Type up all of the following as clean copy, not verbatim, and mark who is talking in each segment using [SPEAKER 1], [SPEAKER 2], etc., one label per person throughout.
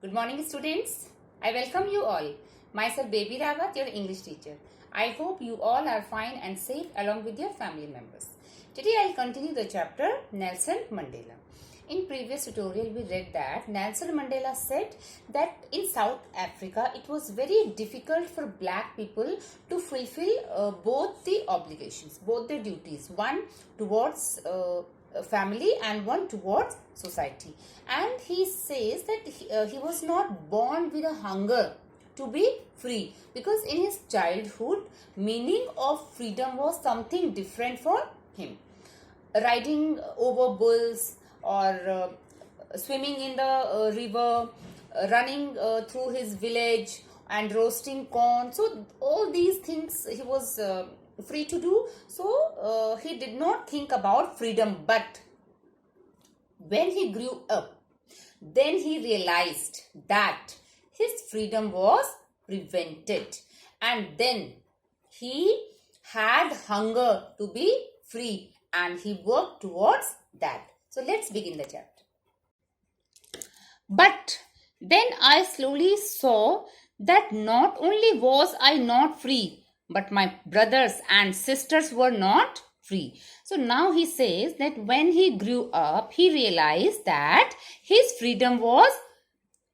[SPEAKER 1] Good morning, students. I welcome you all. Myself, Baby Rawat, your English teacher. I hope you all are fine and safe along with your family members. Today, I'll continue the chapter Nelson Mandela. In previous tutorial, we read that Nelson Mandela said that in South Africa, it was very difficult for black people to fulfill both the obligations, both the duties, one towards family and one towards society. And he says that he was not born with a hunger to be free, because in his childhood meaning of freedom was something different for him. Riding over bulls or swimming in the river, running through his village and roasting corn. So all these things he was free to do. So he did not think about freedom. But when he grew up, then he realized that his freedom was prevented, and then he had hunger to be free and he worked towards that. So let's begin the chapter. But then I slowly saw that not only was I not free, but my brothers and sisters were not free. So now he says that when he grew up, he realized that his freedom was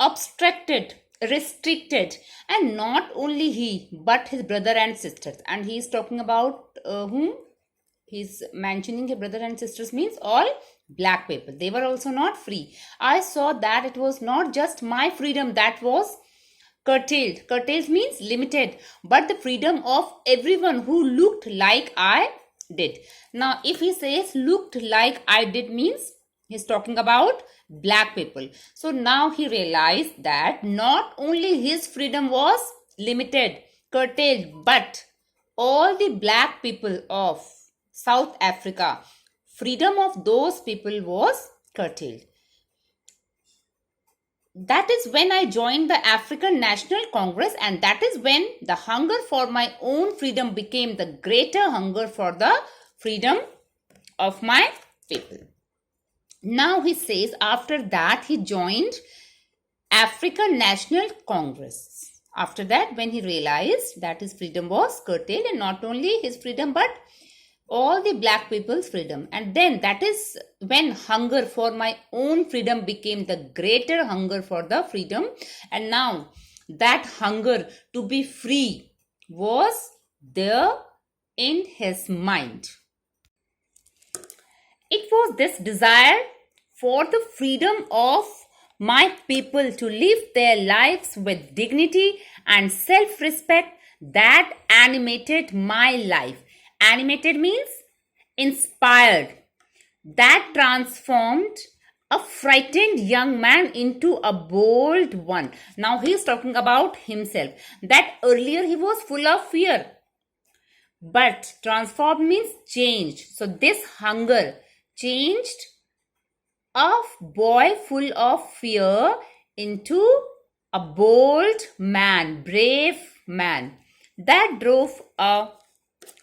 [SPEAKER 1] obstructed, restricted, and not only he, but his brother and sisters. And he is talking about whom? He's mentioning his brother and sisters means all black people. They were also not free. I saw that it was not just my freedom that was curtailed. Curtailed means limited, but the freedom of everyone who looked like I did. Now, if he says looked like I did means he's talking about black people. So now he realized that not only his freedom was limited, curtailed, but all the black people of South Africa, freedom of those people was curtailed. That is when I joined the African National Congress, and that is when the hunger for my own freedom became the greater hunger for the freedom of my people. Now he says after that he joined African National Congress. After that, when he realized that his freedom was curtailed, and not only his freedom but all the black people's freedom. And then that is when hunger for my own freedom became the greater hunger for the freedom. And now that hunger to be free was there in his mind. It was this desire for the freedom of my people to live their lives with dignity and self-respect that animated my life. Animated means inspired. That transformed a frightened young man into a bold one. Now he is talking about himself. That earlier he was full of fear. But transformed means changed. So this hunger changed a boy full of fear into a bold man, brave man. That drove a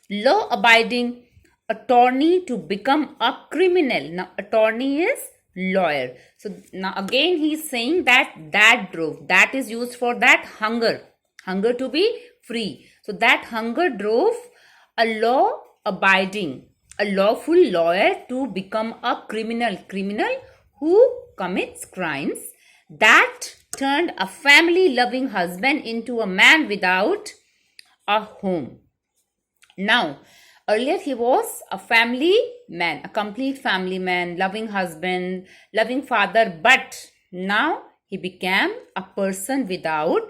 [SPEAKER 1] law-abiding attorney to become a criminal. Now, attorney is lawyer. So now again he is saying that drove. That is used for that hunger. Hunger to be free. So that hunger drove a law-abiding, a lawful lawyer to become a criminal. Criminal who commits crimes. That turned a family-loving husband into a man without a home. Now, earlier he was a family man, a complete family man, loving husband, loving father, but now he became a person without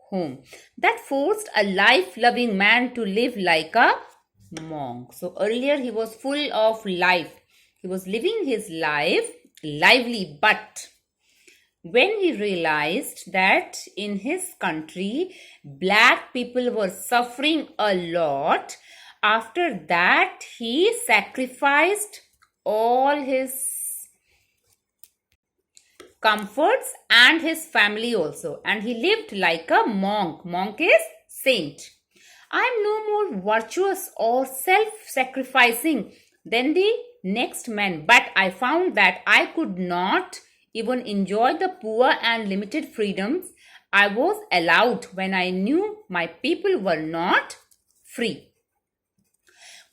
[SPEAKER 1] home. That forced a life-loving man to live like a monk. So earlier he was full of life. He was living his life lively, but when he realized that in his country black people were suffering a lot, after that he sacrificed all his comforts and his family also, and he lived like a monk. Monk is saint. I am no more virtuous or self-sacrificing than the next man, but I found that I could not even enjoy the poor and limited freedoms I was allowed when I knew my people were not free.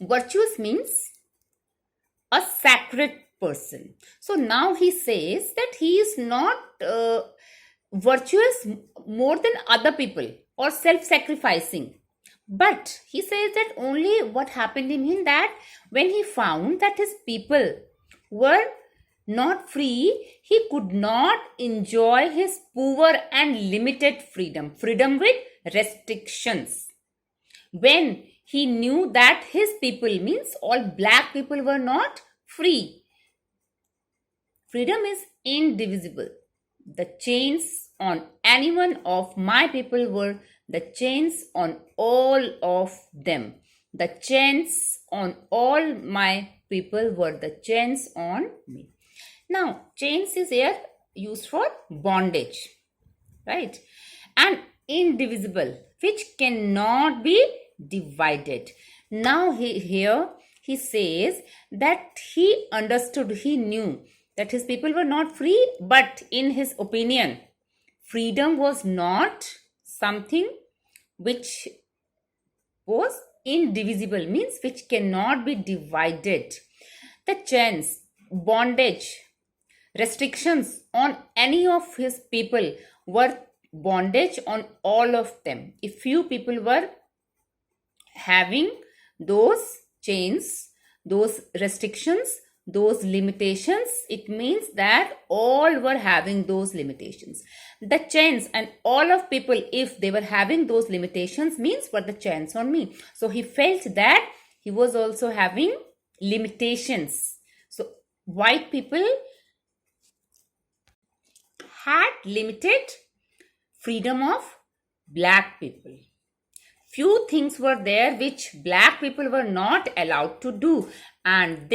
[SPEAKER 1] Virtuous means a sacred person. So now he says that he is not virtuous more than other people or self-sacrificing. But he says that only what happened in him, that when he found that his people were not free, he could not enjoy his poor and limited freedom, freedom with restrictions. When he knew that his people, means all black people, were not free. Freedom is indivisible. The chains on any one of my people were the chains on all of them. The chains on all my people were the chains on me. Now, chains is here used for bondage, right? And indivisible, which cannot be divided. Now here he says that he understood, he knew that his people were not free, but in his opinion, freedom was not something which was indivisible, means which cannot be divided. The chains, bondage, restrictions on any of his people were bondage on all of them. If few people were having those chains, those restrictions, those limitations, it means that all were having those limitations. The chains and all of people, if they were having those limitations, means were the chains on me. So he felt that he was also having limitations. So white people had limited freedom of black people. Few things were there which black people were not allowed to do, and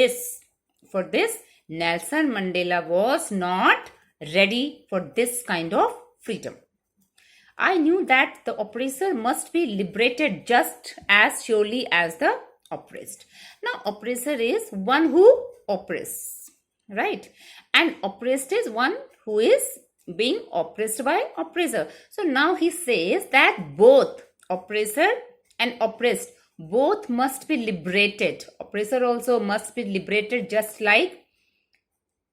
[SPEAKER 1] for this Nelson Mandela was not ready for this kind of freedom. I knew that the oppressor must be liberated just as surely as the oppressed. Now, oppressor is one who oppresses, right? And oppressed is one who is being oppressed by oppressor. So now he says that both oppressor and oppressed, both must be liberated. Oppressor also must be liberated just like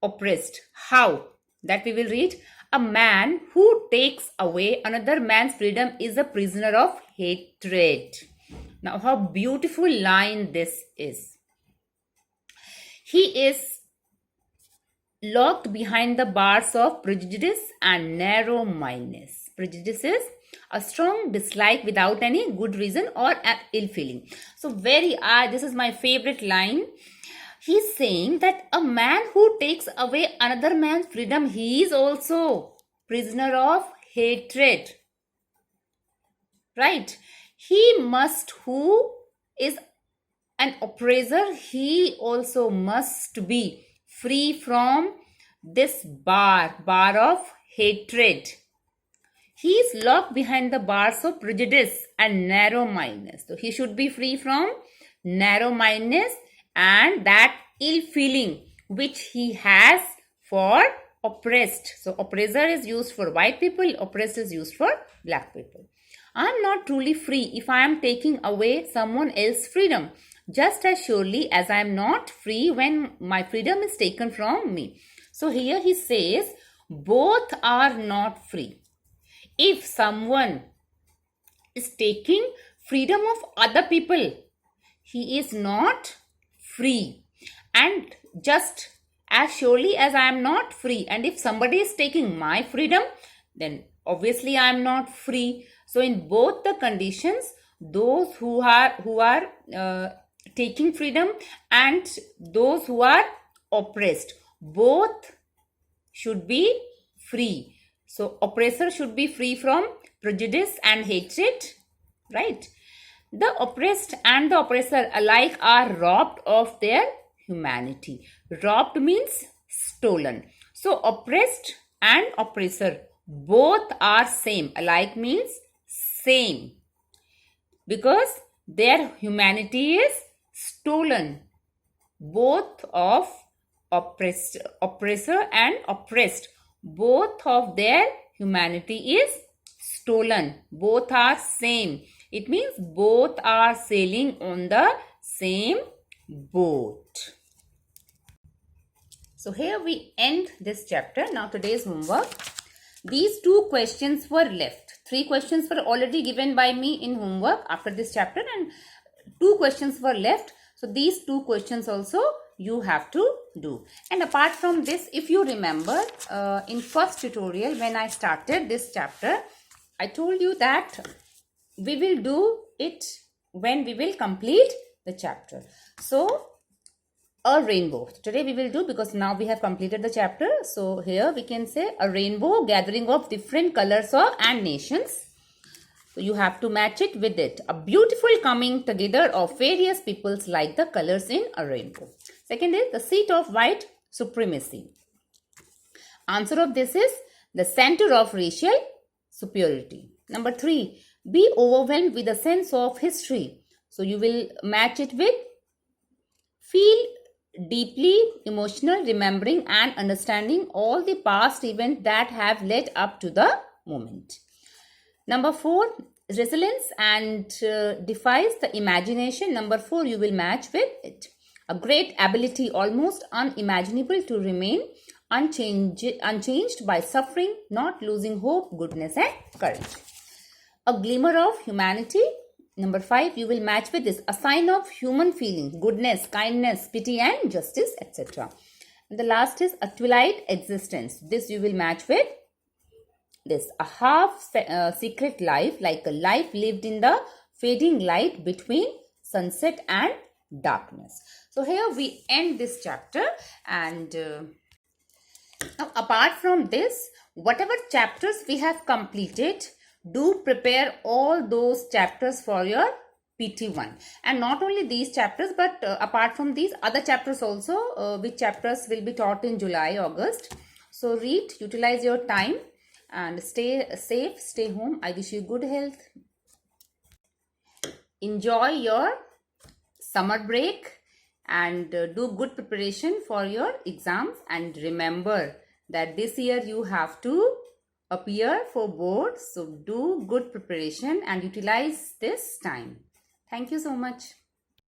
[SPEAKER 1] oppressed. How? That we will read. A man who takes away another man's freedom is a prisoner of hatred. Now, how beautiful line this is. He is locked behind the bars of prejudice and narrow-mindedness. Prejudice is a strong dislike without any good reason or ill feeling. So this is my favorite line. He's saying that a man who takes away another man's freedom, he is also prisoner of hatred, right? Who is an oppressor, he also must be free from this bar of hatred. He is locked behind the bars of prejudice and narrow-mindedness. So he should be free from narrow-mindedness and that ill feeling which he has for oppressed. So oppressor is used for white people, oppressed is used for black people. I am not truly free if I am taking away someone else's freedom, just as surely as I am not free when my freedom is taken from me. So here he says both are not free. If someone is taking freedom of other people, he is not free. And just as surely as I am not free, and if somebody is taking my freedom, then obviously I am not free. So in both the conditions, those who are taking freedom and those who are oppressed, both should be free. So oppressor should be free from prejudice and hatred, right? The oppressed and the oppressor alike are robbed of their humanity. Robbed means stolen. So oppressed and oppressor both are same. Alike means same, because their humanity is stolen. Both of oppressor and oppressed, both of their humanity is stolen. Both are same. It means both are sailing on the same boat. So here we end this chapter. Now today's homework. These 2 questions were left. 3 questions were already given by me in homework after this chapter and 2 questions were left. So these 2 questions also you have to do. And apart from this, if you remember in first tutorial when I started this chapter, I told you that we will do it when we will complete the chapter. So a rainbow. Today we will do, because now we have completed the chapter. So here we can say a rainbow, gathering of different colors and nations. So you have to match it with it. A beautiful coming together of various peoples like the colors in a rainbow. Second is the seat of white supremacy. Answer of this is the center of racial superiority. Number 3, be overwhelmed with a sense of history. So you will match it with feel deeply emotional, remembering and understanding all the past events that have led up to the moment. Number 4, resilience and defies the imagination. Number 4, you will match with it. A great ability, almost unimaginable, to remain unchanged by suffering, not losing hope, goodness and courage. A glimmer of humanity. Number 5, you will match with this. A sign of human feeling, goodness, kindness, pity and justice, etc. And the last is a twilight existence. This you will match with this. A half secret life, like a life lived in the fading light between sunset and darkness. So here we end this chapter. And now apart from this, whatever chapters we have completed, do prepare all those chapters for your PT1. And not only these chapters, but apart from these, other chapters also, which chapters will be taught in July, August. So read, utilize your time and stay safe, stay home. I wish you good health. Enjoy your summer break and do good preparation for your exams. And remember that this year you have to appear for boards. So do good preparation and utilize this time. Thank you so much.